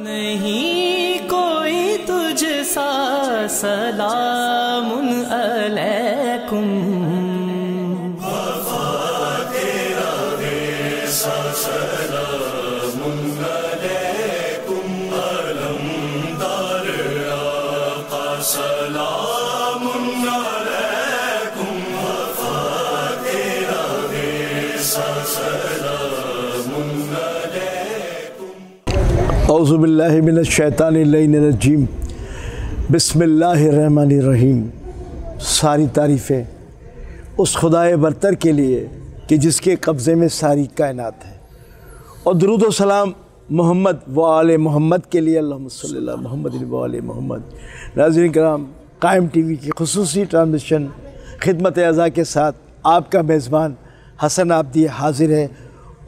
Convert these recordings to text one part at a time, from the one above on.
नहीं कोई तुझसा सलामुन अलैकुम, सलामुन अलैकुम, अलमदार आका सलामुन अलैकुम, वफा तेरा हिस्सा सलामुन अलैकुम। औज़ु बिल्लाहि मिनश शैतानिर रजीम, बिस्मिल्लाहिर्रहमानिर रहीम। सारी तारीफ़ें उस खुदाए बरतर के लिए कि जिसके कब्ज़े में सारी कायनात है, और दुरूद व सलाम मोहम्मद व आले मोहम्मद के लिए, अल्लाहुम्मा सल्ली अला मुहम्मद व आले मोहम्मद। नाज़रीन कराम, कायम टीवी की खुसूसी ट्रांसमिशन खिदमत अज़ा के साथ आपका मेज़बान हसन आबदी हाज़िर है।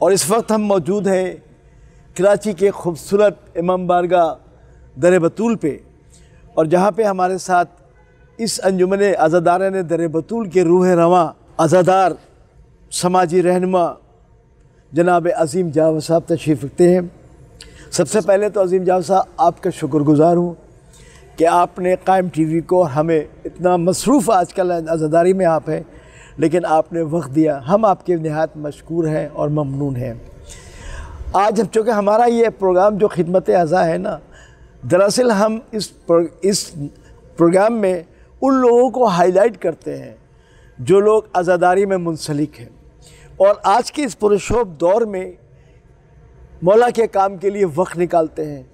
और इस वक्त हम मौजूद हैं कराची के खूबसूरत इमाम बारगाह दर बतूल पे, और जहाँ पे हमारे साथ इस अंजुमन अज़ादारान दर बतूल के रूह रवां अज़ादार समाजी रहनुमा जनाब अज़ीम जावेद साहब तशरीफ़ रखते हैं। सबसे पहले तो अज़ीम जावेद साहब, आपका शुक्रगुज़ार हूँ कि आपने कायम टीवी को, हमें इतना मसरूफ़ आजकल अज़ादारी में आप हैं, लेकिन आपने वक्त दिया, हम आपके नहायत मशकूर हैं और ममनून हैं। आज अब चूँकि हमारा ये प्रोग्राम जो खिदमत अज़ा है ना, दरअसल हम इस प्रोग्राम में उन लोगों को हाईलाइट करते हैं जो लोग अज़ादारी में मुंसलिक हैं, और आज के इस पुरशोभ दौर में मौला के काम के लिए वक्त निकालते हैं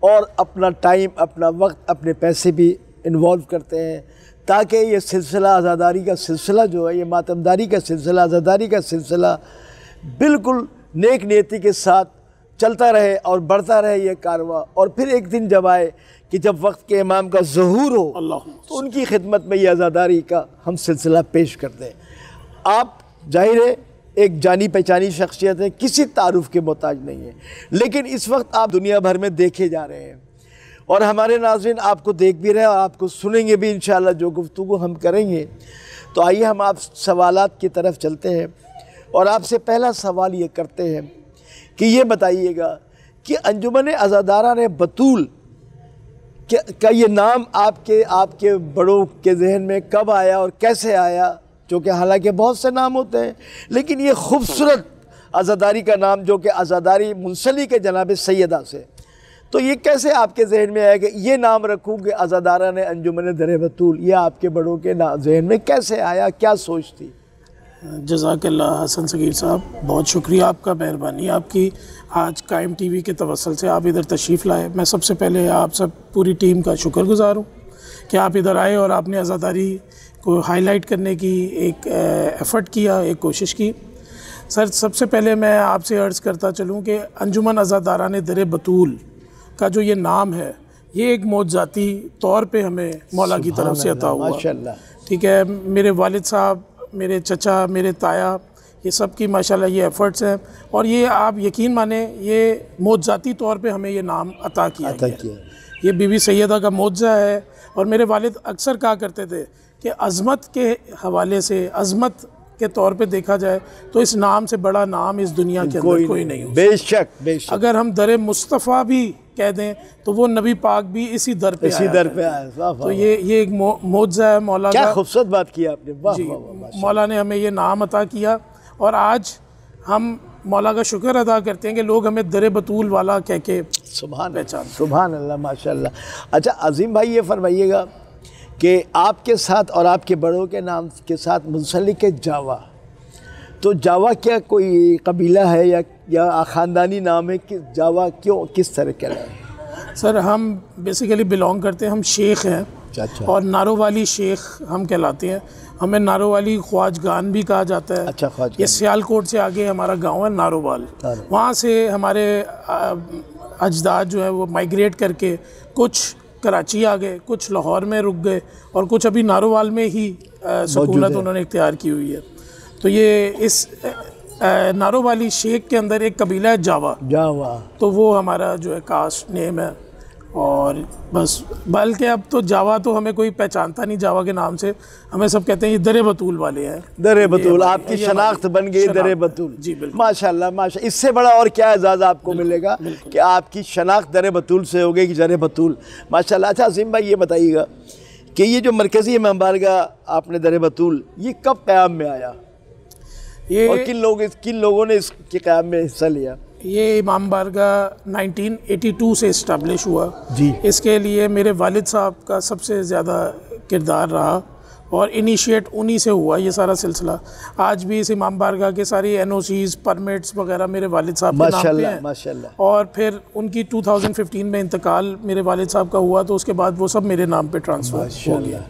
और अपना टाइम, अपना वक्त, अपने पैसे भी इन्वॉल्व करते हैं, ताकि ये सिलसिला अज़ादारी का सिलसिला जो है, ये मातमदारी का सिलसिला, अज़ादारी का सिलसिला बिल्कुल नेक नीयती के साथ चलता रहे और बढ़ता रहे ये कारवां। और फिर एक दिन जब आए कि जब वक्त के इमाम का ज़हूर हो, तो उनकी खिदमत में ये अज़ादारी का हम सिलसिला पेश करते हैं। आप ज़ाहिर है एक जानी पहचानी शख्सियत है, किसी तारुफ़ के मोहताज नहीं है, लेकिन इस वक्त आप दुनिया भर में देखे जा रहे हैं, और हमारे नाज़रीन आपको देख भी रहे हैं और आपको सुनेंगे भी इंशाअल्लाह जो गुफ्तगू हम करेंगे। तो आइए हम आप सवालात की तरफ चलते हैं, और आपसे पहला सवाल ये करते हैं कि ये बताइएगा कि अंजुमन अज़ादारान बतूल का ये नाम आपके बड़ों के जहन में कब आया और कैसे आया? क्योंकि हालांकि बहुत से नाम होते हैं, लेकिन ये खूबसूरत अज़ादारी का नाम जो कि अज़ादारी मुंसलिक है जनाब सैयदा से, तो ये कैसे आपके जहन में आया कि ये नाम रखूँगे अज़ादारान अंजुमन दर बतूल? ये आपके बड़ों के जहन में कैसे आया, क्या सोच थी? जज़ाकल्लाह हसन सगीर साहब, बहुत शुक्रिया आपका, मेहरबानी आपकी। आज कायम टीवी के तवस्सुल से आप इधर तशरीफ़ लाए। मैं सबसे पहले आप सब पूरी टीम का शुक्रगुज़ार हूँ कि आप इधर आए और आपने अज़ादारी को हाईलाइट करने की एक एफ़र्ट किया, एक कोशिश की। सर, सबसे पहले मैं आपसे अर्ज़ करता चलूँ कि अंजुमन अज़ादारान दर बतूल का जो ये नाम है, ये एक मौजज़ाती तौर पे हमें मौला की तरफ से अता हुआ। ठीक है, मेरे वालिद साहब, मेरे चचा, मेरे ताया, ये सब की माशाल्लाह ये एफ़र्ट्स हैं, और ये आप यकीन माने ये मौजज़ाती तौर पे हमें ये नाम अता किया गया। ये बीबी सैयदा का मौजज़ा है। और मेरे वालिद अक्सर कहा करते थे कि अज़मत के हवाले से, अज़मत के तौर पे देखा जाए तो इस नाम से बड़ा नाम इस दुनिया के अंदर कोई नहीं हो। बेशक। अगर हम दर मुस्तफ़ा भी कह दें तो वो नबी पाक भी इसी दर पे आया। तो ये एक मौजज़ा है मौला का। क्या खूबसूरत बात की आपने। वाह जी, वाह, मौला ने हमें ये नाम अता किया, और आज हम मौला का शुक्र अदा करते हैं कि लोग हमें दर बतूल वाला कह के पहचान। सुभान अल्लाह, माशाअल्लाह। अच्छा अज़ीम भाई, ये फरमाइएगा कि आपके साथ और आपके बड़ों के नाम के साथ मुंसलिक है जावा, तो जावा क्या कोई कबीला है या ख़ानदानी नाम है कि जावा क्यों, किस तरह का है? सर, हम बेसिकली बिलोंग करते हैं, हम शेख हैं। अच्छा। और नारोवाली शेख हम कहलाते हैं। हमें नारोवाली ख्वाजगान भी कहा जाता है। अच्छा, ख्वाजगान। ये सियालकोट से आगे हमारा गांव है नारोवाल। वहाँ से हमारे अजदाद जो है वो माइग्रेट करके कुछ कराची आ गए, कुछ लाहौर में रुक गए, और कुछ अभी नारोवाल में ही सुकूनत उन्होंने इख्तियार की हुई है। तो ये इस नारोवाली शेख के अंदर एक कबीला है जावा, जावा, तो वो हमारा जो है कास्ट नेम है। और बस बल्कि अब तो जावा तो हमें कोई पहचानता नहीं जावा के नाम से, हमें सब कहते हैं ये दरे बतूल वाले हैं। दरे बतूल आपकी शनाख्त बन गई, दरे बतूल। जी बिल्कुल, माशाल्लाह माशाल्लाह। इससे बड़ा और क्या एजाज़ आपको मिलेगा कि आपकी शनाख्त दरे बतूल से हो गई कि दरे बतूल, माशाल्लाह। अच्छा अजीम भाई ये बताइएगा कि ये जो मरकज़ी इमाम बारगाह आपने दरे बतूल, ये कब क़याम में आया, ये और किन लोगों ने इसके क़याम में हिस्सा लिया? ये इमाम बारगाह 1982 से इस्टेब्लिश हुआ जी। इसके लिए मेरे वालिद साहब का सबसे ज़्यादा किरदार रहा और इनिशिएट उन्हीं से हुआ ये सारा सिलसिला। आज भी इस इमाम बारगाह के सारी NOCs परमिट्स वगैरह मेरे वालिद साहब के नाम पे हैं। माशाल्लाह। और फिर उनकी 2015 में इंतकाल मेरे वालिद साहब का हुआ तो उसके बाद वो सब मेरे नाम पे ट्रांसफ़र हो गया।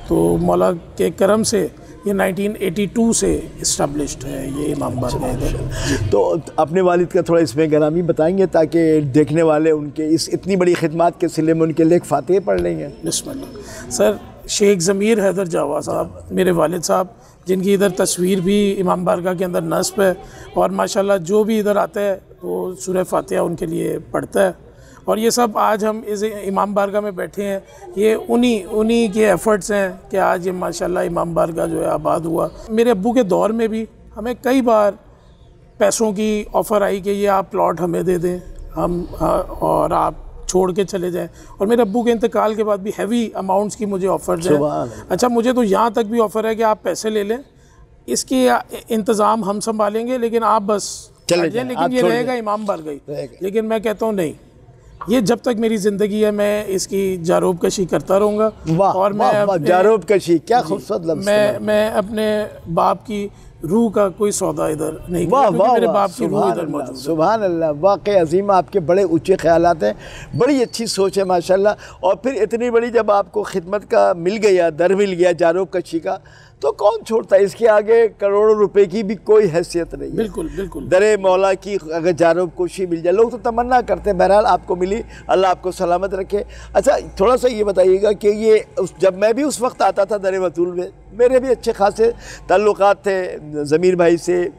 तो मौला के करम से ये 1982 से इस्टेब्लिश्ड है ये इमाम बारगाह। तो अपने वालिद का थोड़ा इसमें गरामी बताएंगे ताकि देखने वाले उनके इस इतनी बड़ी खिदमत के सिले में उनके लिए फातिहा पढ़ लेंगे। बिस्मिल्लाह। सर शेख ज़मीर हैदर जावा साहब मेरे वालिद साहब, जिनकी इधर तस्वीर भी इमाम बारगाह के अंदर नस्ब है, और माशाल्लाह जो भी इधर आता है वो सूरह फातिहा उनके लिए पढ़ता है। और ये सब आज हम इस इमाम बारगाह में बैठे हैं, ये उन्हीं के एफ़र्ट्स हैं कि आज ये माशाल्लाह इमाम बारगाह जो है आबाद हुआ। मेरे अब्बू के दौर में भी हमें कई बार पैसों की ऑफ़र आई कि ये आप प्लॉट हमें दे दें, हम और आप छोड़ के चले जाएं। और मेरे अब्बू के इंतकाल के बाद भी हैवी अमाउंट्स की मुझे ऑफ़र्स हैं। अच्छा मुझे तो यहाँ तक भी ऑफ़र है कि आप पैसे ले लें, इसकी इंतज़ाम हम संभालेंगे, लेकिन आप बस चले जाएं, लेकिन ये रहेगा इमाम बारगाह। लेकिन मैं कहता हूँ नहीं, ये जब तक मेरी ज़िंदगी है मैं इसकी जारोब कशी करता रहूँगा। और मैं जारोब कशी, क्या खूबसूरत लफ्ज़। मैं अपने बाप की रूह का कोई सौदा इधर नहीं किया, क्योंकि मेरे बाप की रूह इधर मौजूद है। सुभान अल्लाह, वाकई अजीम, आपके बड़े ऊंचे ख्यालात हैं, बड़ी अच्छी सोच है माशाल्लाह। और फिर इतनी बड़ी जब आपको खिदमत का मिल गया, दर मिल गया जारोब कशी का, तो कौन छोड़ता है? इसके आगे करोड़ों रुपए की भी कोई हैसियत नहीं है। बिल्कुल बिल्कुल। दरे मौला की अगर जारोब कोशी मिल जाए, लोग तो तमन्ना करते हैं। बहरहाल आपको मिली, अल्लाह आपको सलामत रखे। अच्छा थोड़ा सा ये बताइएगा कि ये जब मैं भी उस वक्त आता था दरे बतूल में, मेरे भी अच्छे खासे ताल्लुकात थे ज़मीर भाई से,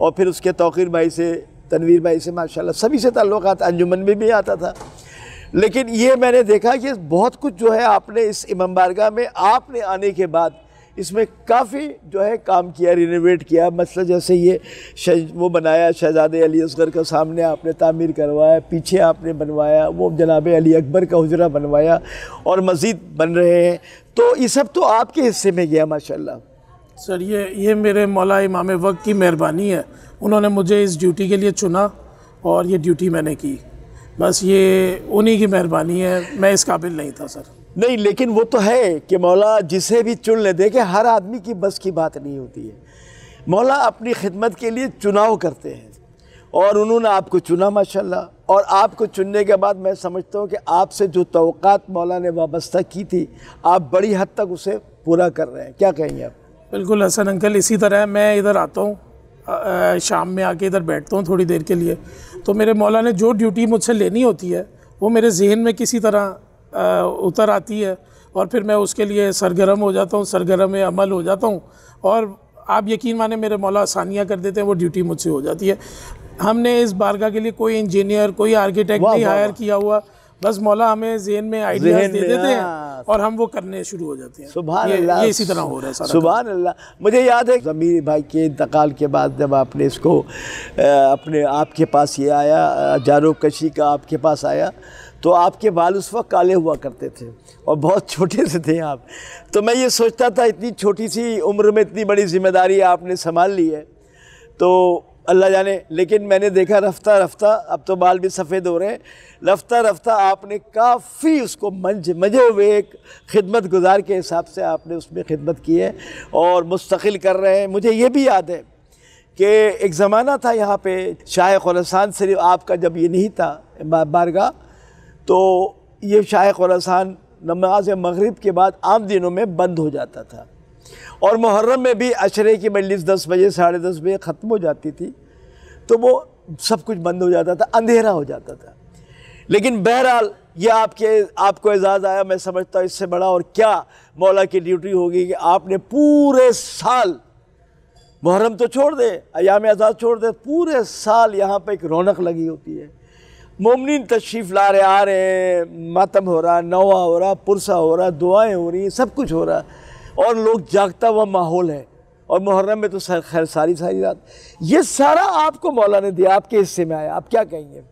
और फिर उसके तौक़ीर भाई से, तनवीर भाई से, माशाल्लाह सभी से ताल्लुकात, अंजुमन में भी आता था। लेकिन ये मैंने देखा कि बहुत कुछ जो है आपने इस इमाम बारगाह में आपने आने के बाद इसमें काफ़ी जो है काम किया, रिनोवेट किया। मतलब जैसे ये वो बनाया शहज़ादे अली असगर का सामने आपने तामीर करवाया, पीछे आपने बनवाया वो जनाब अली अकबर का हुजरा बनवाया, और मज़ीद बन रहे हैं। तो ये सब तो आपके हिस्से में गया माशाल्लाह। सर ये मेरे मौला इमाम वक्त की मेहरबानी है, उन्होंने मुझे इस ड्यूटी के लिए चुना और ये ड्यूटी मैंने की, बस ये उन्हीं की मेहरबानी है, मैं इस काबिल नहीं था सर। नहीं, लेकिन वो तो है कि मौला जिसे भी चुन ले, देखे हर आदमी की बस की बात नहीं होती है। मौला अपनी खिदमत के लिए चुनाव करते हैं, और उन्होंने आपको चुना माशाल्लाह। और आपको चुनने के बाद मैं समझता हूँ कि आपसे जो तवक्कात मौला ने वाबस्ता की थी, आप बड़ी हद तक उसे पूरा कर रहे हैं। क्या कहेंगे आप? बिल्कुल हसन अंकल, इसी तरह मैं इधर आता हूँ, शाम में आके इधर बैठता हूँ थोड़ी देर के लिए, तो मेरे मौला ने जो ड्यूटी मुझसे लेनी होती है वो मेरे जहन में किसी तरह उतर आती है, और फिर मैं उसके लिए सरगर्म हो जाता हूँ, सरगर्म अमल हो जाता हूँ, और आप यकीन माने मेरे मौला आसानियाँ कर देते हैं, वो ड्यूटी मुझसे हो जाती है। हमने इस बारगाह के लिए कोई इंजीनियर, कोई आर्किटेक्ट नहीं हायर किया हुआ, बस मौला हमें ज़हन में आइडियाज़ दे देते हैं और हम वो करने शुरू हो जाते हैं। सुभान अल्लाह, ये इसी तरह हो रहा है सारा। सुभान अल्लाह। मुझे याद है ज़मीर भाई के इंतकाल के बाद जब आपने इसको अपने आपके पास ये आया, जारोब कशी का आपके पास आया, तो आपके बाल उस वक्त काले हुआ करते थे और बहुत छोटे से थे आप। तो मैं ये सोचता था इतनी छोटी सी उम्र में इतनी बड़ी जिम्मेदारी आपने संभाल ली है, तो अल्लाह जाने। लेकिन मैंने देखा रफ्ता रफ्ता, अब तो बाल भी सफ़ेद हो रहे हैं, रफ्ता रफ्ता आपने काफ़ी उसको मजे हुए एक खिदमत गुजार के हिसाब से आपने उसमें खिदमत की है और मुस्तकिल कर रहे हैं। मुझे ये भी याद है कि एक ज़माना था यहाँ पे शाह खुरासान सिर्फ आपका जब ये नहीं था बारगाह, तो ये शाह खुरासान नमाज मगरिब के बाद आम दिनों में बंद हो जाता था, और मुहर्रम में भी अशरे की मजलिस 10 बजे 10:30 बजे ख़त्म हो जाती थी, तो वो सब कुछ बंद हो जाता था, अंधेरा हो जाता था। लेकिन बहरहाल ये आपको एजाज़ आया, मैं समझता हूँ इससे बड़ा और क्या मौला की ड्यूटी होगी कि आपने पूरे साल, मुहर्रम तो छोड़ दे, अयाम आज़ाद छोड़ दे, पूरे साल यहाँ पे एक रौनक लगी होती है। मोमिनीन तशरीफ़ ला रहे, आ रहे हैं, मातम हो रहा, नवा हो रहा, पुरसा हो रहा, दुआएं हो रही हैं, सब कुछ हो रहा और लोग जागता हुआ माहौल है। और मुहर्रम में तो खैर सारी रात, ये सारा आपको मौला ने दिया, आपके हिस्से में आया, आप क्या कहेंगे?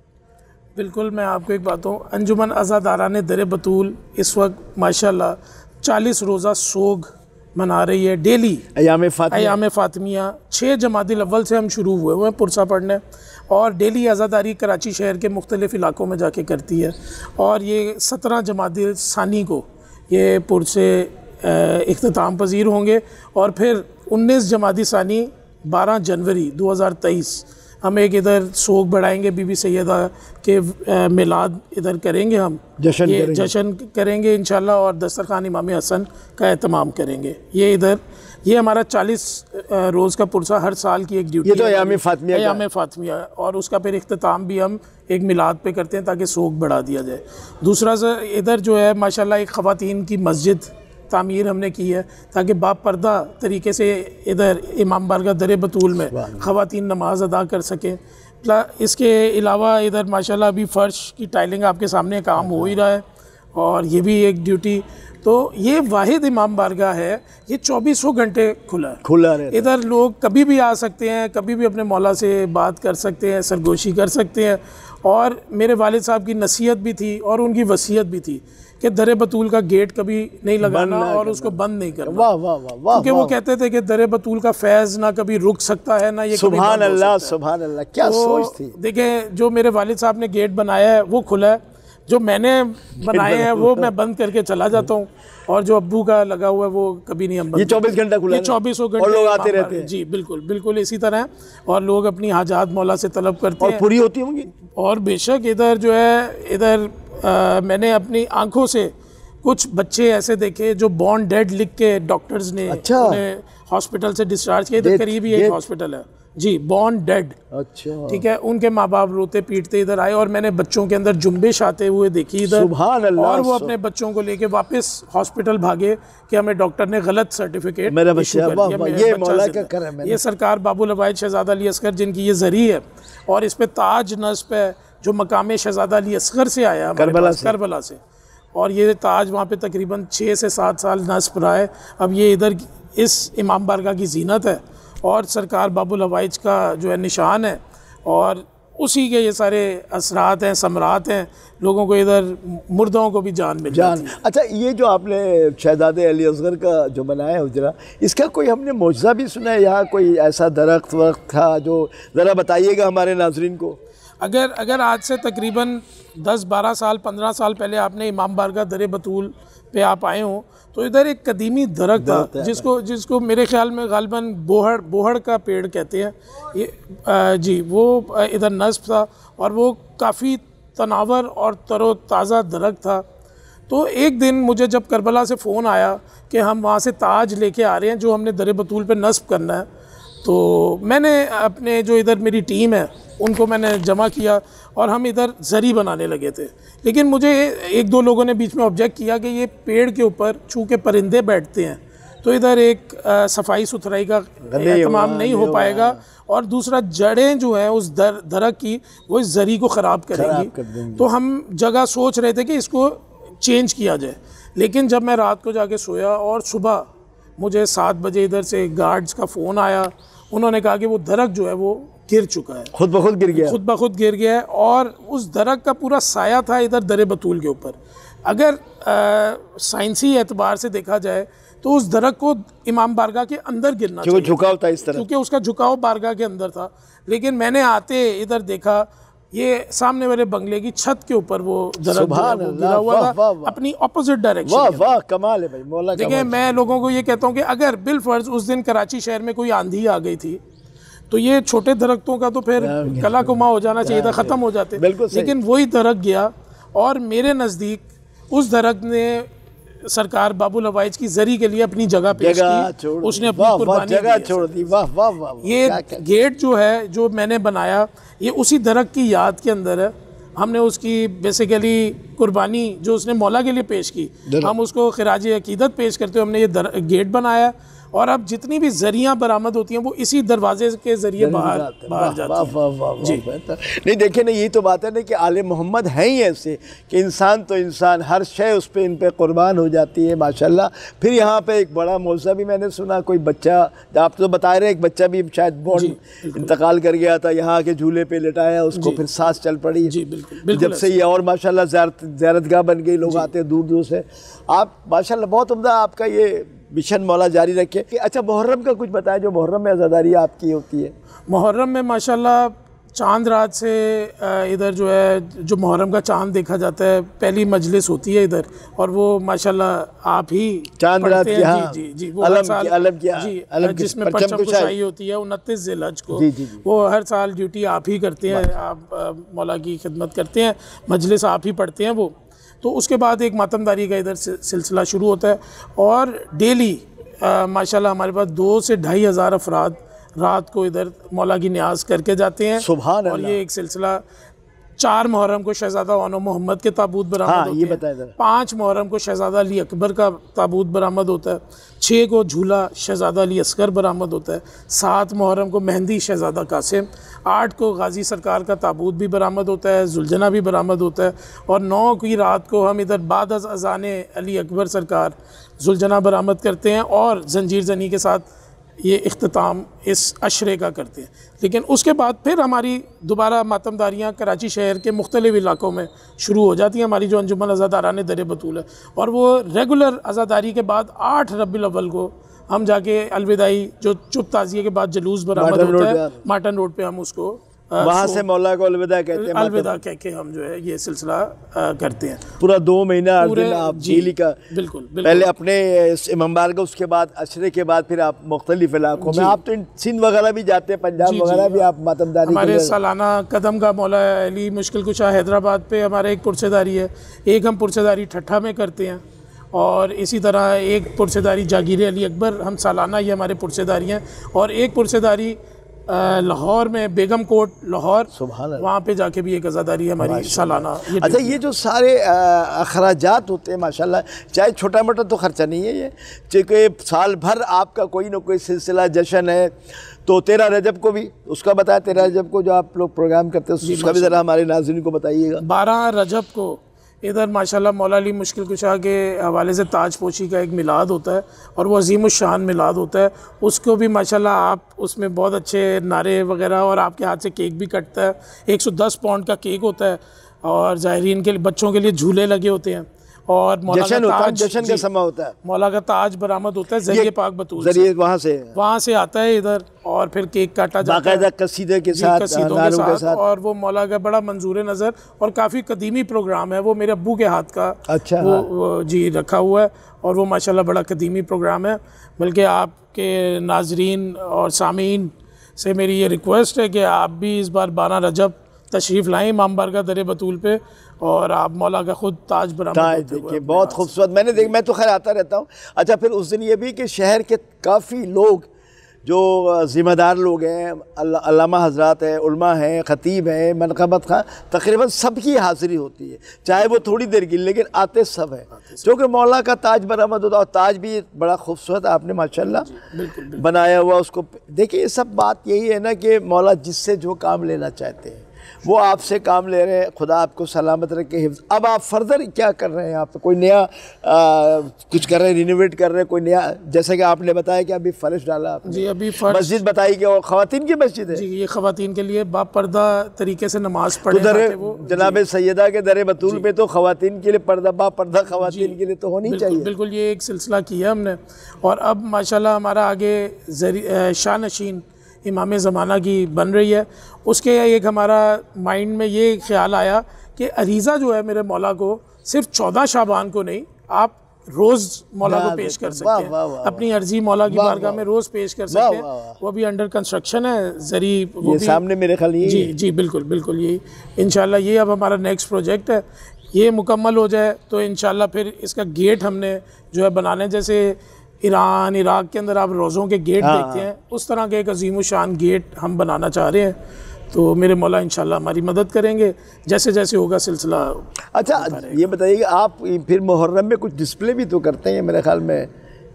बिल्कुल, मैं आपको एक बात हूँ, अंजुमन अज़ादाराने दर बतूल इस वक्त माशाल्लाह 40 रोज़ा सोग मना रही है डेली। अयाम फ़ातिमिया 6 जमादिल अव्वल से हम शुरू हुए हैं पुरसा पढ़ने, और डेली अज़ादारी कराची शहर के मुख्तलिफ़ इलाकों में जाके करती है। और ये 17 जमादिल सानी को ये पुरसे इख्तिताम पजीर होंगे, और फिर 19 जमादी सानी 12 जनवरी 2023 हम एक इधर सोग बढ़ाएंगे, बीबी सैयदा के मिलाद इधर करेंगे, हम जश्न करेंगे इंशाल्लाह, और दस्तरखान इमाम हसन का एहतमाम करेंगे। ये इधर ये हमारा 40 रोज़ का पुरसा हर साल की एक ड्यूटी, ये तो अयाम फ़ातिमिया, और उसका फिर इख्तिताम भी हम एक मिलाद पे करते हैं ताकि सोग बढ़ा दिया जाए। दूसरा इधर जो है माशाल्लाह एक ख़वातीन की मस्जिद तामीर हमने की है ताकि बापर्दा तरीके से इधर इमाम बारगाह दर बतूल में ख़वातीन नमाज अदा कर सकें। इसके अलावा इधर माशाल्लाह अभी फ़र्श की टाइलिंग आपके सामने काम हो ही रहा है, और ये भी एक ड्यूटी। तो ये वाहिद इमाम बारगाह है, ये 24 घंटे खुला है। इधर लोग कभी भी आ सकते हैं, कभी भी अपने मौला से बात कर सकते हैं, सरगोशी कर सकते हैं। और मेरे वालिद साहब की नसीहत भी थी और उनकी वसीयत भी थी कि दर बतूल का गेट कभी नहीं लगाना और उसको बंद नहीं करना। वाह वाह वाह वाह, क्योंकि वो कहते थे कि दर बतूल का फैज़ ना कभी रुक सकता है ना ये सुभान अल्लाह, सुभान अल्लाह, क्या सोच थी। देखें, जो मेरे वालिद साहब ने गेट बनाया है वो खुला है, जो मैंने बनाए हैं वो मैं बंद करके चला जाता हूँ, और जो अब्बू का लगा हुआ है वो कभी नहीं हम बंद। ये 24 घंटा खुला है, 24 घंटे और लोग आते रहते हैं। जी बिल्कुल बिल्कुल इसी तरह, और लोग अपनी हाजात मौला से तलब करते हैं और पूरी होती होंगी। और बेशक इधर जो है इधर मैंने अपनी आंखों से कुछ बच्चे ऐसे देखे जो बॉर्न डेड लिख के डॉक्टर्स ने उन्हें हॉस्पिटल से डिस्चार्ज किया। इधर करीब ही एक हॉस्पिटल है जी, बॉर्न डेड। अच्छा, ठीक है, उनके माँ बाप रोते पीटते इधर आए, और मैंने बच्चों के अंदर जुम्बिश आते हुए देखी इधर, और वो अपने बच्चों को लेके वापस हॉस्पिटल भागे कि हमें डॉक्टर ने गलत सर्टिफिकेट इशू कर दिया। ये सरकार बाबुल अवाइद शहजादा अली असगर जिनकी ये जरी है, और इस पे ताज नस्ब है जो मकाम शहजादा अली असगर से आया करबला से, और ये ताज वहाँ पे तकरीबन 6 से 7 साल नस्ब रहा है। अब ये इधर इस इमाम बारगाह की जीनत है और सरकार बाबुल हवाइज का जो है निशान है, और उसी के ये सारे असरात हैं, समरात हैं, लोगों को इधर मुर्दों को भी जान मिल जाती है। अच्छा, ये जो आपने शहजादे अली असगर का जो बनाया है उजरा, इसका कोई हमने मौजज़ा भी सुना है, यहाँ कोई ऐसा दरख्त वक्त था जो ज़रा बताइएगा हमारे नाजरीन को। अगर आज से तकरीबन 10-12 साल 15 साल पहले आपने इमाम बारगाह दर बतूल पे आप आए हो तो इधर एक कदीमी दरख्त था जिसको मेरे ख्याल में गालिबन बोहड़ का पेड़ कहते हैं ये जी, वो इधर नस्ब था और वो काफ़ी तनावर और तरोताज़ा दरख्त था। तो एक दिन मुझे जब करबला से फ़ोन आया कि हम वहाँ से ताज लेके आ रहे हैं जो हमने दर बतूल पे नस्ब करना है, तो मैंने अपने जो इधर मेरी टीम है उनको मैंने जमा किया और हम इधर जरी बनाने लगे थे। लेकिन मुझे 1-2 लोगों ने बीच में ऑब्जेक्ट किया कि ये पेड़ के ऊपर चूँकि परिंदे बैठते हैं तो इधर एक सफाई सुथराई का एहतमाम नहीं हो पाएगा, और दूसरा जड़ें जो हैं उस दरख्त की वो इस जरी को ख़राब करेंगी। तो हम जगह सोच रहे थे कि इसको चेंज किया जाए। लेकिन जब मैं रात को जाके सोया और सुबह मुझे 7 बजे इधर से गार्ड्स का फ़ोन आया, उन्होंने कहा कि वो दरख्त जो है वो गिर चुका है, खुद ब खुद गिर गया है, और उस दरख्त का पूरा साया था इधर दर बतूल के ऊपर। अगर साइंसी एतबार से देखा जाए तो उस दरख्त को इमाम बारगाह के अंदर गिरना चाहिए, झुकाव था इस तरह, क्योंकि उसका झुकाव बारगाह के अंदर था। लेकिन मैंने आते इधर देखा ये सामने वाले बंगले की छत के ऊपर वो दरख्त गिरा हुआ था अपनी ऑपोजिट डायरेक्शन। वाह वाह, कमाल है भाई, मौला। देखिए, मैं लोगों को ये कहता हूँ कि अगर बिलफर्ज उस दिन कराची शहर में कोई आंधी आ गई थी तो ये छोटे दरख्तों का तो फिर कला कुमा हो जाना चाहिए था, ख़त्म हो जाते। लेकिन वही दरख्त गया और मेरे नज़दीक उस दरख्त ने सरकार बाबुल हवाइज की जरी के लिए अपनी जगह पेश की, उसने अपनी कुर्बानी छोड़ दी। वाह वाह वाह। ये गेट जो है जो मैंने बनाया ये उसी दरख्त की याद के अंदर है। हमने उसकी बेसिकली कुर्बानी जो उसने मौला के लिए पेश की, हम उसको खिराज अकीदत पेश करते हुए हमने ये गेट बनाया, और अब जितनी भी जरियाँ बरामद होती हैं वो इसी दरवाजे के जरिए बाहर जाती हैं। जी नहीं देखिए ना, यही तो बात है ना कि आले मोहम्मद हैं ही ऐसे कि इंसान तो इंसान, हर शय उस पर इन पे कुर्बान हो जाती है माशाल्लाह। फिर यहाँ पे एक बड़ा मौज़ा भी मैंने सुना, कोई बच्चा, आप तो बता रहे हैं एक बच्चा भी शायद बॉर्न इंतकाल कर गया था, यहाँ के झूले पे लिटाया उसको, फिर सांस चल पड़ी। जी बिल्कुल, जब से ये और माशाल्लाह ज़ियारतगाह बन गई, लोग आते हैं दूर दूर से। आप माशाल्लाह बहुत उम्दा आपका ये मिशन मौला जारी रखे। कि अच्छा मुहर्रम का कुछ बताएं, जो मुहर्रम में अज़ादारी आपकी होती है। मुहर्रम में माशाल्लाह चांद रात से इधर जो है, जो मुहर्रम का चांद देखा जाता है, पहली मजलिस होती है इधर, और वो माशाल्लाह आप ही चांद रात की, हाँ, जी जी वो हर साल अलम जिसमें परचम कुशाई होती है 29 ज़िलहज को, वो हर साल ड्यूटी आप ही करते हैं, आप मौला की खिदमत करते हैं, मजलिस आप ही पढ़ते हैं वो। तो उसके बाद एक मातमदारी का इधर सिलसिला शुरू होता है, और डेली माशाल्लाह हमारे पास 2 से 2,500 अफराद रात को इधर मौला की न्याज करके जाते हैं। सुभान और ये एक सिलसिला 4 मुहर्रम को शहज़ादा वानो मोहम्मद के ताबूत बरामद होते हैं, 5 मुहर्रम को शहज़ादा अली अकबर का ताबूत बरामद होता है, 6 को झूला शहज़ादा अली असगर बरामद होता है, 7 मुहर्रम को मेहंदी शहज़ादा कासिम, 8 को गाजी सरकार का ताबूत भी बरामद होता है, जुलझना भी बरामद होता है, और 9 की रात को हम इधर बाद अज़ाने अली अकबर सरकार जुलझना बरामद करते हैं, और जंजीर जनी के साथ ये इख्तिताम इस अशरे का करते हैं। लेकिन उसके बाद फिर हमारी दोबारा मातमदारियाँ कराची शहर के मुख्तलिफ़ इलाकों में शुरू हो जाती हैं। हमारी जो अंजुमन अज़ादारान दर बतूल है, और वो रेगुलर अज़ादारी के बाद 8 रबीउल अव्वल को हम जाके अलविदाई, जो चुप ताज़िए के बाद जुलूस बरामद होता है मार्टन रोड पे, हम उसको वहाँ से मौला को अलविदा कहते हैं, अलविदा कह के हम जो है ये सिलसिला करते हैं। पूरा 2 महीना 8 दिन आप डेली का, बिल्कुल पहले अपने इमामबार का, उसके बाद अशरे के बाद फिर आप मुख्तलिफ इलाकों में, आप तो सिंध वगैरह भी जाते हैं, पंजाब वगैरह भी आप मातमदारी। हमारे सालाना कदम का मौला अली मुश्किल कुशा हैदराबाद पे हमारा एक पुरसेदारी है, एक हम पुरसेदारी ठट्ठा में करते हैं, और इसी तरह एक पुरसेदारी जागीर अली अकबर, हम सालाना ये हमारे पुरसेदारी हैं, और एक पुरसेदारी लाहौर में बेगम कोट लाहौर, वहाँ पे जाके भी एक अज़ादारी हमारी सालाना। अच्छा ये जो सारे अखराजात होते हैं माशाल्लाह, चाहे छोटा मोटा तो खर्चा नहीं है ये, क्योंकि साल भर आपका कोई ना कोई सिलसिला जश्न है। तो 13 रजब को भी उसका बताया, 13 रजब को जो आप लोग प्रोग्राम करते हैं उसका भी ज़रा हमारे नाज़रीन को बताइएगा। 12 रजब को इधर माशाल्लाह मौला अली मुश्किल कुशा के हवाले से ताजपोशी का एक मिलाद होता है, और वो अज़ीमुश्शान मिलाद होता है। उसको भी माशाल्लाह आप उसमें बहुत अच्छे नारे वगैरह, और आपके हाथ से केक भी कटता है, 110 पाउंड का केक होता है, और ज़ायरीन के लिए, बच्चों के लिए झूले लगे होते हैं, और मौला का ताज, जश्न का समय होता है, मौला का ताज बरामद होता है ज़रिए पाक बतूल ज़रिए वहाँ से आता है इधर, और फिर केक काटा जाता है कसीदे के साथ, और वो मौला का बड़ा मंजूर नज़र और काफ़ी कदीमी प्रोग्राम है। वो मेरे अब्बू के हाथ का, अच्छा, वो जी रखा हुआ है, और वो माशाल्लाह बड़ा कदीमी प्रोग्राम है। बल्कि आपके नाजरीन और सामीन से मेरी ये रिक्वेस्ट है कि आप भी इस बार 12 रजब तशरीफ़ लाएँ इमाम बारगाह दर बतूल पे, और आप मौला का खुद ताज बरामद देखिए, बहुत खूबसूरत। मैं तो खैर आता रहता हूँ। अच्छा फिर उस दिन ये भी कि शहर के काफ़ी लोग जो ज़िम्मेदार लोग हैं, अल्लामा हज़रात हैं, उलमा हैं, ख़तीब हैं, मनक़बत खां, तकरीबन सबकी हाज़िरी होती है, चाहे वो थोड़ी देर की, लेकिन आते सब हैं, क्योंकि मौला का ताज बरामद होता है। और ताज भी बड़ा खूबसूरत आपने माशाल्लाह बनाया हुआ उसको। देखिए सब बात यही है ना कि मौला जिससे जो काम लेना चाहते हैं वो आपसे काम ले रहे हैं। खुदा आपको सलामत रखे, हिफ्ज़। अब आप फर्दर क्या कर रहे हैं? आप कोई नया कुछ कर रहे हैं, रिनोवेट कर रहे हैं, कोई नया, जैसे कि आपने बताया कि अभी फर्श डाला आपने। जी, अभी फर्श, मस्जिद बताई कि और ख़वातीन की मस्जिद है। जी, ये ख़वातीन के लिए बापर्दा तरीके से नमाज पढ़े। जनाब सैयदा के दर बतूल पे तो ख़वातीन के लिए पर्दा, बापर्दा ख़वातीन के लिए तो होनी चाहिए। बिल्कुल, ये एक सिलसिला किया हमने, और अब माशाल्लाह हमारा आगे शानशीन इमाम ज़माना की बन रही है। उसके एक हमारा माइंड में ये ख्याल आया कि अरीज़ा जो है मेरे मौला को सिर्फ 14 शाबान को नहीं, आप रोज़ मौला को पेश कर सकते हैं, अपनी अर्जी मौला की बारगाह में रोज़ पेश कर सकते हैं। वो भी अंडर कंस्ट्रक्शन है, जरी वो भी सामने मेरे ख्याल। जी जी बिल्कुल यही इंशाल्लाह ये अब हमारा नेक्स्ट प्रोजेक्ट है। ये मुकम्मल हो जाए तो इंशाल्लाह फिर इसका गेट हमने जो है बनाने, जैसे ईरान इराक के अंदर आप रोज़ों के गेट देखते हैं, उस तरह के एक अजीम शान गेट हम बनाना चाह रहे हैं। तो मेरे मौला इंशाल्लाह हमारी मदद करेंगे जैसे जैसे होगा सिलसिला। अच्छा ये बताइए कि आप फिर मुहर्रम में कुछ डिस्प्ले भी तो करते हैं मेरे ख्याल में,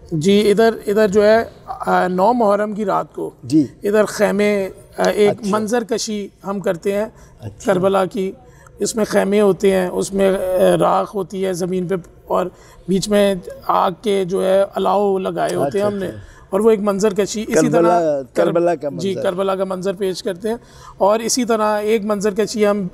जी, इधर जो है 9 मुहर्रम की रात को जी इधर खैमे एक मंजर कशी हम करते हैं करबला की। इसमें खैमे होते हैं, उसमें राख होती है ज़मीन पे और बीच में आग के जो है अलाव लगाए होते हैं हमने, और वो एक मंजर कशी इसी तरह करबला का जी करबला का मंजर पेश करते हैं। और इसी तरह एक मंजर कशी हम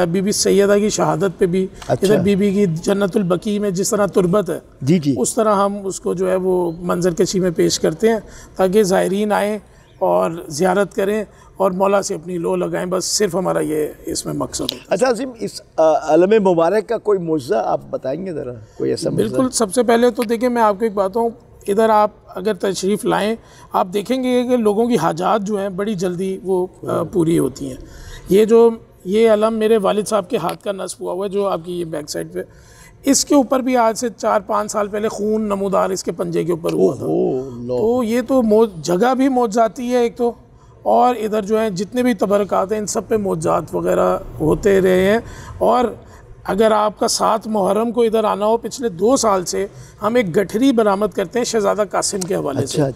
बीबी सैयदा की शहादत पे भी इधर बीबी की जन्नतुल बकी में जिस तरह तुरबत है जी जी उस तरह हम उसको जो है वो मंजर कशी में पेश करते हैं ताकि ज़ायरीन आएँ और ज़ियारत करें और मौला से अपनी लो लगाएं। बस सिर्फ हमारा ये इसमें मकसद है। अच्छा अज़ीम, इस अलम मुबारक का कोई मुआज़ा आप बताएंगे ज़रा, कोई ऐसा? बिल्कुल, सबसे पहले तो देखिए मैं आपको एक बात हूँ, इधर आप अगर तशरीफ़ लाएं आप देखेंगे कि लोगों की हाजात जो हैं बड़ी जल्दी वो पूरी होती हैं। ये अलम मेरे वालिद साहब के हाथ का नस्ब हुआ हुआ है जो आपकी ये बैक साइड पे, इसके ऊपर भी आज से 4-5 साल पहले खून नमूदार इसके पंजे के ऊपर हुआ था। तो ये तो जगह भी मौजज़ाती है एक तो, और इधर जो है जितने भी तबरकात हैं इन सब पे मौजज़ात वगैरह होते रहे हैं। और अगर आपका 7 मुहर्रम को इधर आना हो, पिछले 2 साल से हम एक गठरी बरामद करते हैं शहज़ादा कासिम के हवाले से।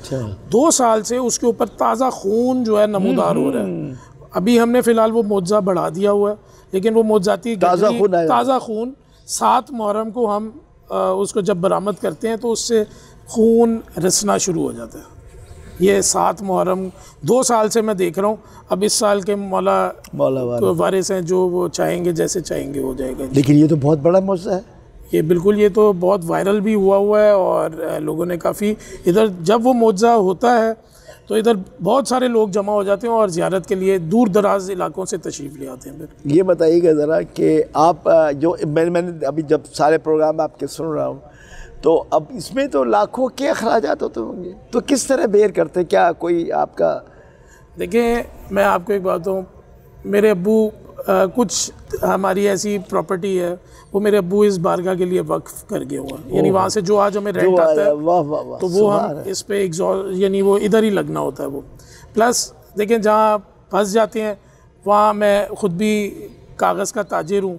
2 साल से उसके ऊपर ताज़ा खून जो है नमूदार हो रहा है। अभी हमने फ़िलहाल वो मौजज़ा बढ़ा दिया हुआ है, लेकिन वो मौजज़ाती ताज़ा खून 7 मुहर्रम को हम उसको जब बरामद करते हैं तो उससे खून रसना शुरू हो जाता है। ये 7 मुहर्रम 2 साल से मैं देख रहा हूँ। अब इस साल के मौला वारिस हैं, जो वो चाहेंगे जैसे चाहेंगे हो जाएगा। लेकिन ये तो बहुत बड़ा मौज़ा है ये, बिल्कुल, ये तो बहुत वायरल भी हुआ है और लोगों ने काफ़ी इधर जब वो मौज़ा होता है तो इधर बहुत सारे लोग जमा हो जाते हैं और ज़ियारत के लिए दूर दराज इलाकों से तशरीफ़ ले आते हैं। फिर ये बताइएगा ज़रा कि आप जो मैंने अभी जब सारे प्रोग्राम आपके सुन रहा हूँ तो अब इसमें तो लाखों के अखराजात होते होंगे, तो किस तरह बेयर करते, क्या कोई आपका? देखिए मैं आपको एक बात हूँ, मेरे अब्बू कुछ हमारी ऐसी प्रॉपर्टी है वो मेरे अब्बू इस बारगाह के लिए वक्फ कर गए हुए हैं, यानी वहाँ से जो आज हमें रेंट आता है तो वो हम इस पे यानी वो इधर ही लगना होता है वो। प्लस देखें जहाँ फंस जाते हैं वहाँ मैं ख़ुद भी कागज़ का ताजिर हूँ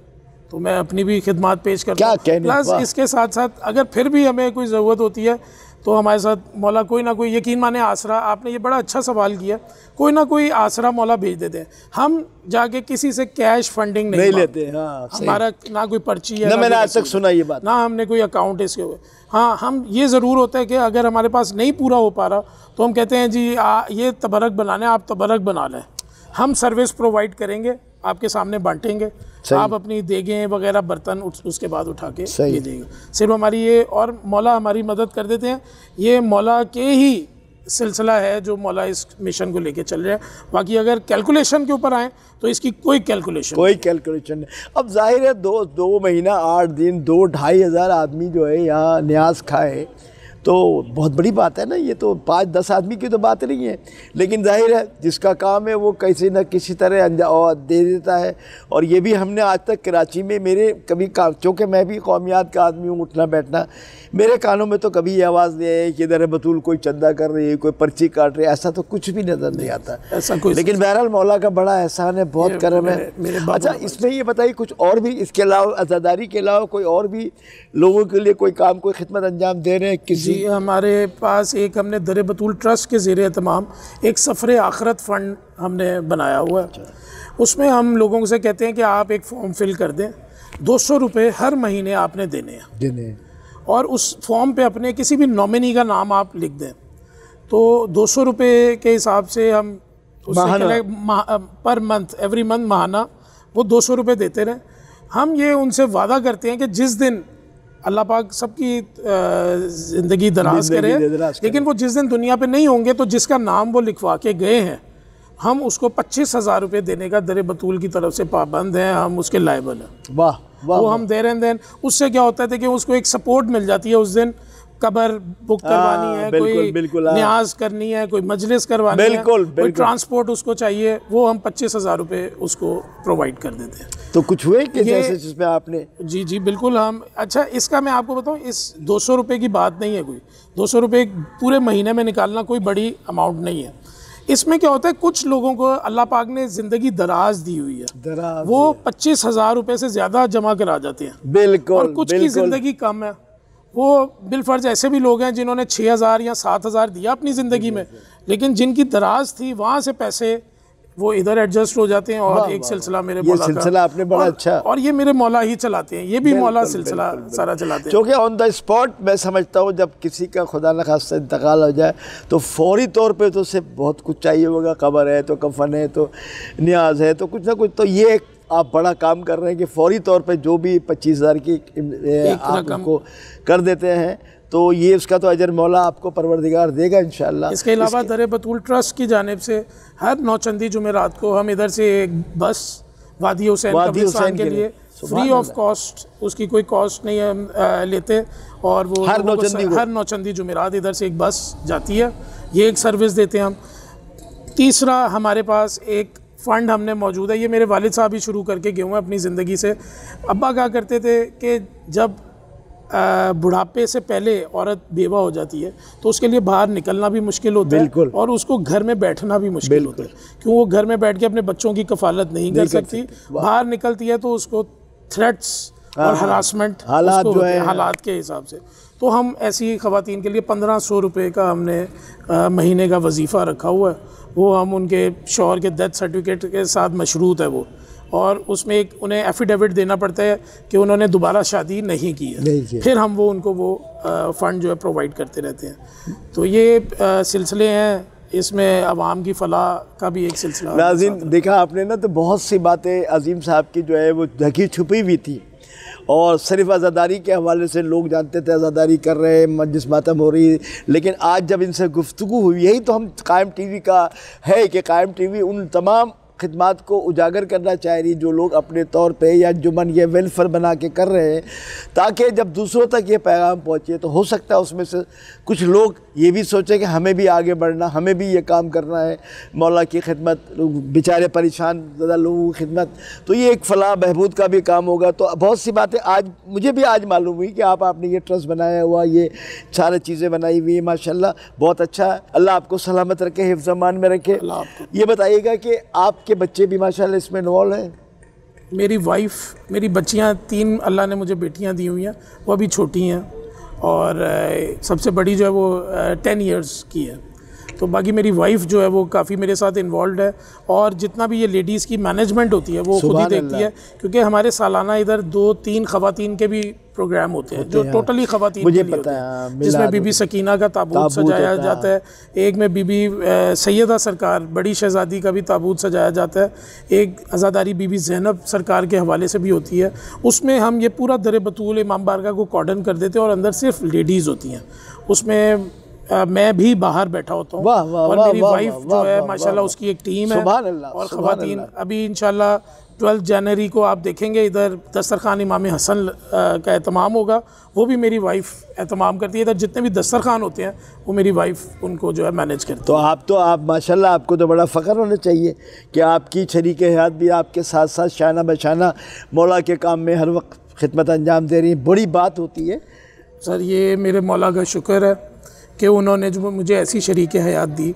तो मैं अपनी भी खिदमत पेश करता हूँ। प्लस इसके साथ साथ अगर फिर भी हमें कोई ज़रूरत होती है तो हमारे साथ मौला कोई ना कोई, यकीन माने आसरा, आपने ये बड़ा अच्छा सवाल किया, कोई ना कोई आसरा मौला भेज देते हैं। हम जाके किसी से कैश फंडिंग नहीं लेते। हाँ, हमारा ना कोई पर्ची है, ना मैंने आज तक सुना ये बात, ना हमने कोई अकाउंट इसके हुए। हाँ, हम ये ज़रूर होता है कि अगर हमारे पास नहीं पूरा हो पा रहा तो हम कहते हैं जी ये तबरक बनाना है, आप तबरक बना लें, हम सर्विस प्रोवाइड करेंगे, आपके सामने बांटेंगे, आप अपनी देगें वगैरह बर्तन उसके बाद उठा के दे देंगे। सिर्फ हमारी ये, और मौला हमारी मदद कर देते हैं, ये मौला के ही सिलसिला है जो मौला इस मिशन को लेके चल रहे हैं। बाकी अगर कैलकुलेशन के ऊपर आए तो इसकी कोई कैलकुलेशन नहीं। अब जाहिर है 2 महीना 8 दिन 2-2.5 हज़ार आदमी जो है यहाँ न्याज खाए तो बहुत बड़ी बात है ना। ये तो 5-10 आदमी की तो बात नहीं है, लेकिन जाहिर है जिसका काम है वो किसी न किसी तरह अंजाम दे देता है। और ये भी हमने आज तक कराची में मेरे कभी चूँकि मैं भी कौमियात का आदमी हूँ, उठना बैठना, मेरे कानों में तो कभी ये आवाज़ नहीं आई कि इधर बतूल कोई चंदा कर रही है, कोई पर्ची काट रही है, ऐसा तो कुछ भी नज़र नहीं आता ऐसा कोई। लेकिन बहरहाल मौला का बड़ा एहसान है, बहुत करम है। अच्छा, इसमें ये बताइए कुछ और भी इसके अलावा, अज़ादारी के अलावा कोई और भी लोगों के लिए कोई काम, कोई खिदमत अंजाम दे रहे हैं किसी? जी, हमारे पास एक हमने दर बतूल ट्रस्ट के ज़ेरे एहतमाम एक सफ़र आखरत फ़ंड हमने बनाया हुआ है। उसमें हम लोगों से कहते हैं कि आप एक फॉर्म फिल कर दें, 200 रुपये हर महीने आपने देने हैं, और उस फॉर्म पे अपने किसी भी नॉमिनी का नाम आप लिख दें। तो 200 रुपये के हिसाब से हम पर मंथ, एवरी मंथ महाना वो 200 रुपये देते रहें। हम ये उनसे वादा करते हैं कि जिस दिन अल्लाह पाक सबकी ज़िंदगी दराज करे, लेकिन वो जिस दिन दुनिया पे नहीं होंगे तो जिसका नाम वो लिखवा के गए हैं हम उसको 25,000 रुपये देने का दर बतूल की तरफ से पाबंद हैं, हम उसके लायबल हैं। वाह वाह, वो हम दे रहे हैं। उससे क्या होता है कि उसको एक सपोर्ट मिल जाती है, उस दिन कबर बुक करवानी है, कोई न्याज करनी है, कोई मजलिस करवानी है, कोई ट्रांसपोर्ट उसको चाहिए, वो हम 25,000 रुपये उसको प्रोवाइड कर देते हैं। तो कुछ हुए कि जैसे जिसमें आपने? जी जी बिल्कुल। हम, अच्छा, इसका मैं आपको बताऊं, इस 200 रुपये की बात नहीं है कोई, 200 रुपये पूरे महीने में निकालना कोई बड़ी अमाउंट नहीं है। इसमें क्या होता है, कुछ लोगों को अल्लाह पाक ने ज़िंदगी दराज दी हुई है, वो 25,000 रुपये से ज़्यादा जमा करा जाते हैं। बिल्कुल। और कुछ की ज़िंदगी कम है, वो बिलफर्ज ऐसे भी लोग हैं जिन्होंने 6,000 या 7,000 दिया अपनी ज़िंदगी में, लेकिन जिनकी दराज थी वहाँ से पैसे वो इधर एडजस्ट हो जाते हैं। और एक सिलसिला मेरे मौला का, सिलसिला आपने बड़ा अच्छा, और ये मेरे मौला ही चलाते हैं, ये भी मौला सिलसिला सारा चलाते हैं। क्योंकि ऑन द स्पॉट मैं समझता हूँ जब किसी का खुदा न खास्ता इंतकाल हो जाए तो फौरी तौर पे तो उसे बहुत कुछ चाहिए होगा, कब्र है तो कफन है तो न्याज है तो कुछ ना कुछ, तो ये आप बड़ा काम कर रहे हैं कि फौरी तौर पे जो भी 25,000 की आप उनको कर देते हैं, तो ये उसका तो अजर मौला आपको परवरदिगार देगा इंशाल्लाह। इसके अलावा दर बतूल ट्रस्ट की जानिब से हर नौचंदी जुमेरात को हम इधर से एक बस वादी हुसैन कब्रिस्तान के लिए फ्री ऑफ कॉस्ट, उसकी कोई कॉस्ट नहीं हम लेते, और वो हर नौचंदी जुमेरात इधर से एक बस जाती है, ये एक सर्विस देते हैं हम। तीसरा, हमारे पास एक फ़ंड हमने मौजूद है, ये मेरे वालिद साहब ही शुरू करके गए हुए हैं अपनी ज़िंदगी से। अब्बा क्या करते थे कि जब बुढ़ापे से पहले औरत बेवा हो जाती है तो उसके लिए बाहर निकलना भी मुश्किल होता है और उसको घर में बैठना भी मुश्किल होता है, क्यों वो घर में बैठ के अपने बच्चों की कफालत नहीं कर सकती। बाहर निकलती है तो उसको थ्रेट्स और हरासमेंट हालात के हिसाब से। तो हम ऐसी ख़वातीन के लिए 1500 रुपये का हमने महीने का वजीफ़ा रखा हुआ है, वो हम उनके शौहर के डेथ सर्टिफिकेट के साथ मशरूत है वो, और उसमें एक उन्हें एफिडेविट देना पड़ता है कि उन्होंने दोबारा शादी नहीं की है, फिर हम वो उनको वो फ़ंड जो है प्रोवाइड करते रहते हैं। तो ये सिलसिले हैं, इसमें अवाम की फलाह का भी एक सिलसिला। नाज़रीन, देखा आपने ना, तो बहुत सी बातें अज़ीम साहब की जो है वो ढकी छुपी हुई थी, और सिर्फ आज़ादारी के हवाले से लोग जानते थे आज़ादारी कर रहे हैं, मजलिस मातम हो रही है, लेकिन आज जब इनसे गुफ्तगू हुई, यही तो हम कायम टीवी का है कि कायम टीवी उन तमाम खिदमात को उजागर करना चाह रही जो लोग अपने तौर पे या जुमन या वेलफेयर बना के कर रहे हैं, ताकि जब दूसरों तक ये पैगाम पहुँचे तो हो सकता है उसमें से कुछ लोग ये भी सोचें कि हमें भी आगे बढ़ना, हमें भी ये काम करना है, मौला की खिदमत, बेचारे परेशान ज़्यादा लोगों की खिदमत, तो ये एक फलाह बहबूद का भी काम होगा। तो बहुत सी बातें आज मुझे भी आज मालूम हुई कि आपने ये ट्रस्ट बनाया हुआ, ये सारी चीज़ें बनाई हुई है, माशाल्लाह बहुत अच्छा है। अल्लाह आपको सलामत रखे, हिफ्ज़ अमान में रखे। ये बताइएगा कि आपके बच्चे भी माशाल्लाह इसमें इन्वॉल्व हैं? मेरी वाइफ, मेरी बच्चियां 3 अल्लाह ने मुझे बेटियां दी हुई हैं, वो अभी छोटी हैं, और सबसे बड़ी जो है वो 10 इयर्स की है। तो बाकी मेरी वाइफ जो है वो काफ़ी मेरे साथ इन्वॉल्व है, और जितना भी ये लेडीज़ की मैनेजमेंट होती है वो खुद ही देखती है, क्योंकि हमारे सालाना इधर 2-3 ख़वातीन के भी प्रोग्राम होते हैं जो टोटली ख़वातीन के लिए होते हैं, जिसमें बीबी सकीना का ताबूत सजाया जाता है, एक में बीबी सैयदा सरकार बड़ी शहज़ादी का भी ताबूत सजाया जाता है, एक अज़ादारी बीबी ज़ैनब सरकार के हवाले से भी होती है। उसमें हम ये पूरा दर बतूल इमाम बारगाह को कॉर्डन कर देते हैं, और अंदर सिर्फ लेडीज़ होती हैं। उसमें मैं भी बाहर बैठा होता हूँ, और मेरी वाइफ जो है माशाल्लाह उसकी एक टीम है, और ख़वातीन अभी इंशाल्लाह 12 जनवरी को आप देखेंगे इधर दस्तरखान इमाम हसन का एहतमाम होगा, वो भी मेरी वाइफ एहतमाम करती है। इधर जितने भी दस्तरखान होते हैं वो मेरी वाइफ उनको जो है मैनेज करती है। तो आप माशाल्लाह, आपको तो बड़ा फ़ख्र होना चाहिए कि आपकी शरीक हयात भी आपके साथ साथ शाना बशाना मौला के काम में हर वक्त खिदमत अंजाम दे रही है, बड़ी बात होती है। सर, ये मेरे मौला का शुक्र है कि उन्होंने जो मुझे ऐसी शरीक हयात दी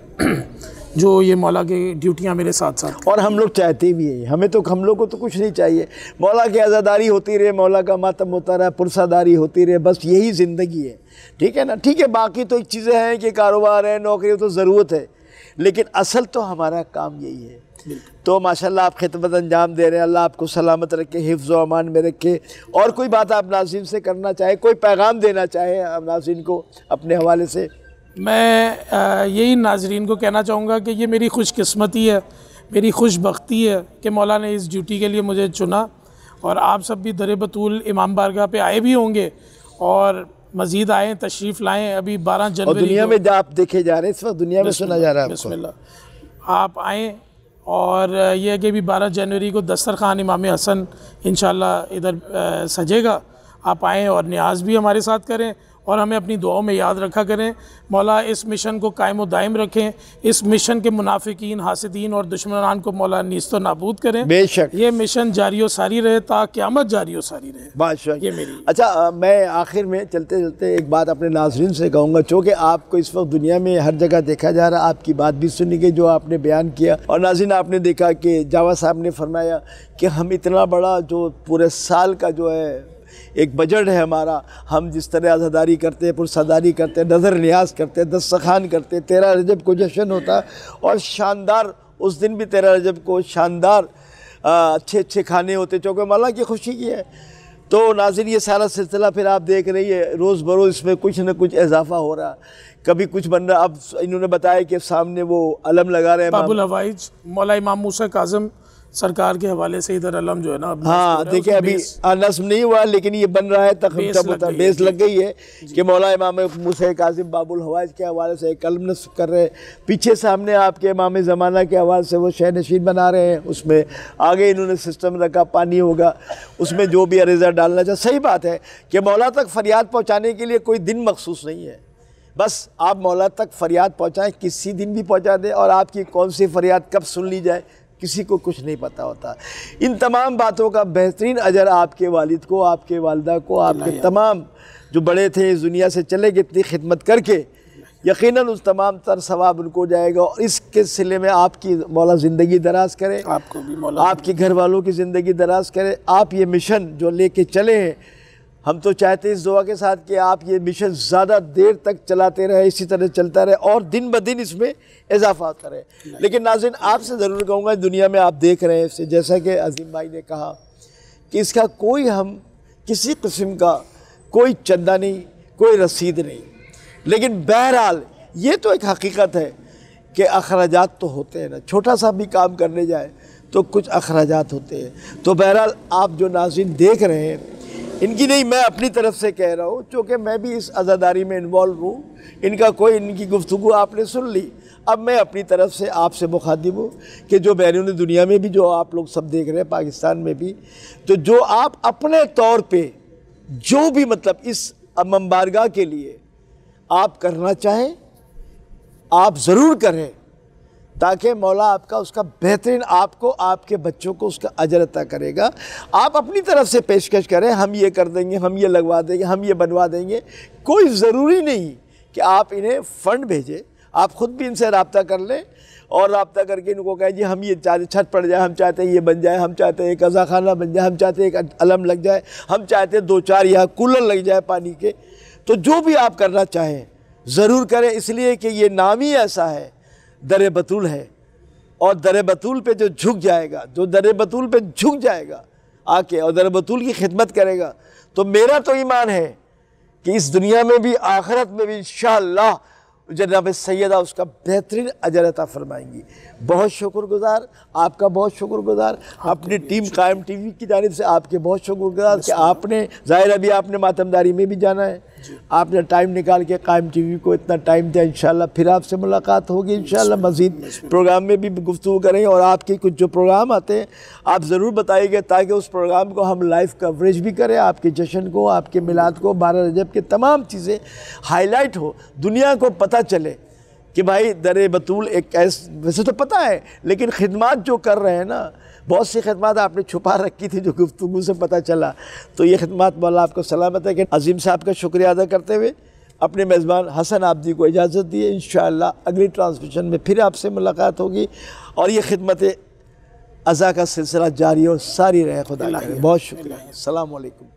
जो ये मौला की ड्यूटियाँ मेरे साथ साथ, और हम लोग चाहते भी हैं, हम लोग को तो कुछ नहीं चाहिए, मौला की आज़ादारी होती रहे, मौला का मातम होता रहा, पुरसादारी होती रहे, बस यही ज़िंदगी है। ठीक है ना? ठीक है, बाकी तो एक चीज़ें हैं कि कारोबार है, नौकरी तो ज़रूरत है, लेकिन असल तो हमारा काम यही है। तो माशाल्लाह आप खिदमत अंजाम दे रहे हैं, अल्लाह आपको सलामत रखे, हिफ्ज़ व अमान में रखे। और कोई बात आप नाज़रीन से करना चाहे, कोई पैगाम देना चाहे आप नाज़रीन को अपने हवाले से? मैं यही नाज़रीन को कहना चाहूँगा कि ये मेरी खुशकिस्मती है, मेरी खुशबख्ती है कि मौला ने इस ड्यूटी के लिए मुझे चुना, और आप सब भी दर बतूल इमाम बारगाह पे आए भी होंगे, और मज़ीद आएँ, तशरीफ़ लाएँ। अभी 12 जनवरी दुनिया में आप देखे जा रहे हैं, इस वक्त दुनिया में सुना जा रहा है, बिस्मिल्लाह आप आएँ। और यह है कि भी 12 जनवरी को दस्तरखान इमाम हसन इंशाल्लाह इधर सजेगा, आप आएँ और न्याज भी हमारे साथ करें, और हमें अपनी दुआओं में याद रखा करें। मौला इस मिशन को कायम व दायम रखें, इस मिशन के मुनाफिकीन, हासिदीन और दुश्मनान को मौला नीस्त व नाबूद करें। बेशक ये मिशन जारी व सारी रहे, ता क़यामत जारी व सारी रहे। बादशाह, ये मेरी। अच्छा, मैं आखिर में चलते चलते एक बात अपने नाज़रीन से कहूँगा, चूँकि आपको इस वक्त दुनिया में हर जगह देखा जा रहा, आपकी बात भी सुनी गई जो आपने बयान किया, और नाज़रीन आपने देखा कि जावा साहब ने फरमाया कि हम इतना बड़ा जो पूरे साल का जो है एक बजट है हमारा, हम जिस तरह आज़ादारी करते हैं, पुरसादारी करते हैं, नज़र न्याज करते हैं, दस्तरखान करते हैं, 13 रजब को जश्न होता है और शानदार उस दिन भी 13 रजब को शानदार अच्छे अच्छे खाने होते, चूँकि मौला की खुशी की है। तो नाज़रीन ये सारा सिलसिला फिर आप देख रही है, रोज़ बरोज़ इसमें कुछ न कुछ इजाफा हो रहा, कभी कुछ बन रहा। अब इन्होंने बताया कि सामने वो अलम लगा रहे हैं, बाबुल हवाइज मौला इमाम मूसा काज़िम सरकार के हवाले से इधर अलम जो है ना, हाँ देखिए अभी नस्म नहीं हुआ लेकिन ये बन रहा है, बेस लग गई है कि मौला इमाम मूसा काज़िम बाबुल हवाइज के हवाले से एक अलम नस्ब कर रहे हैं। पीछे सामने आपके इमाम ज़माना के हवाले से वो शह नशीन बना रहे हैं, उसमें आगे इन्होंने सिस्टम रखा, पानी होगा उसमें जो भी अरेज़ा डालना चाहिए। सही बात है कि मौला तक फरियाद पहुँचाने के लिए कोई दिन मखसूस नहीं है, बस आप मौला तक फरियाद पहुँचाएँ, किसी दिन भी पहुँचा दें, और आपकी कौन सी फरियाद कब सुन ली जाए किसी को कुछ नहीं पता होता। इन तमाम बातों का बेहतरीन अजर आपके वालिद को, आपके वालिदा को, आपके तमाम जो बड़े थे इस दुनिया से चले गए इतनी खिदमत करके, यकीनन उस तमाम तर सवाब उनको जाएगा। और इसके सिले में आपकी मौला ज़िंदगी दराज करे, आपको भी मौला, आपके घर वालों की ज़िंदगी दराज करे। आप ये मिशन जो लेके चले हैं, हम तो चाहते हैं इस दुआ के साथ कि आप ये मिशन ज़्यादा देर तक चलाते रहे, इसी तरह चलता रहे और दिन ब दिन इसमें इजाफा होता रहे। लेकिन नाज़रीन आपसे ज़रूर कहूँगा, दुनिया में आप देख रहे हैं इससे, जैसा कि अजीम भाई ने कहा कि इसका कोई हम किसी किस्म का कोई चंदा नहीं, कोई रसीद नहीं, लेकिन बहरहाल ये तो एक हकीकत है कि अखराजात तो होते हैं ना, छोटा सा भी काम करने जाए तो कुछ अखराजात होते हैं। तो बहरहाल आप जो नाज़रीन देख रहे हैं, इनकी नहीं, मैं अपनी तरफ से कह रहा हूँ, चूँकि मैं भी इस आज़ादारी में इन्वॉल्व हूँ। इनकी गुफ्तगू आपने सुन ली, अब मैं अपनी तरफ से आपसे मुखातिब हूँ कि जो बैरून दुनिया में भी जो आप लोग सब देख रहे हैं, पाकिस्तान में भी, तो जो आप अपने तौर पे जो भी मतलब इस अमबारगाह के लिए आप करना चाहें आप ज़रूर करें, ताकि मौला आपका उसका बेहतरीन आपको, आपके बच्चों को उसका अजर अता करेगा। आप अपनी तरफ से पेशकश करें, हम ये कर देंगे, हम ये लगवा देंगे, हम ये बनवा देंगे। कोई ज़रूरी नहीं कि आप इन्हें फ़ंड भेजें, आप ख़ुद भी इनसे रब्ता कर लें और रब्ता करके इनको कहें जी हम ये चाहते छत पड़ जाए, हम चाहते हैं ये बन जाए, हम चाहते हैं एक कज़ा खाना बन जाए, हम चाहते हैं एक अलम लग जाए, हम चाहते हैं 2-4 यहाँ कूलर लग जाए पानी के। तो जो भी आप करना चाहें ज़रूर करें, इसलिए कि ये नाम ही ऐसा है, दर बतूल है। और दर बतूल पे जो झुक जाएगा, जो दर बतूल पे झुक जाएगा आके और दर बतूल की खिदमत करेगा, तो मेरा तो ईमान है कि इस दुनिया में भी आखिरत में भी इंशाअल्लाह जनाब सैयदा उसका बेहतरीन अजर अता फरमाएंगी। बहुत शुक्रगुज़ार, आपका बहुत शुक्रगुज़ार, अपनी टीम कायम टीवी की जानिब से आपके बहुत शुक्रगुज़ार कि आपने, ज़ाहिर अभी आपने मातमदारी में भी जाना है, आपने टाइम निकाल के कायम टीवी को इतना टाइम दिया। इंशाअल्लाह फिर आपसे मुलाकात होगी, इंशाअल्लाह मज़ीद प्रोग्राम में भी गुफ्तगू करेंगे और आपके कुछ जो प्रोग्राम आते हैं आप ज़रूर बताइएगा, ताकि उस प्रोग्राम को हम लाइव कवरेज भी करें, आपके जश्न को, आपके मिलाद को, 12 रजब के तमाम चीज़ें हाईलाइट हो, दुनिया को पता चले कि भाई दर बतूल एक वैसे तो पता है, लेकिन खिदमत जो कर रहे हैं ना, बहुत सी खिदमत आपने छुपा रखी थी जो गुफ्तगू से पता चला। तो ये खिदमत मौला आपको सलामत है। कि अजीम साहब का शुक्रिया अदा करते हुए अपने मेज़बान हसन आबदी को इजाज़त दिए। इंशाअल्लाह अगली ट्रांसमिशन में फिर आपसे मुलाकात होगी और ये खिदमत अज़ा का सिलसिला जारी और सारी रहे। खुदा करे। बहुत शुक्रिया। अस्सलाम वालेकुम।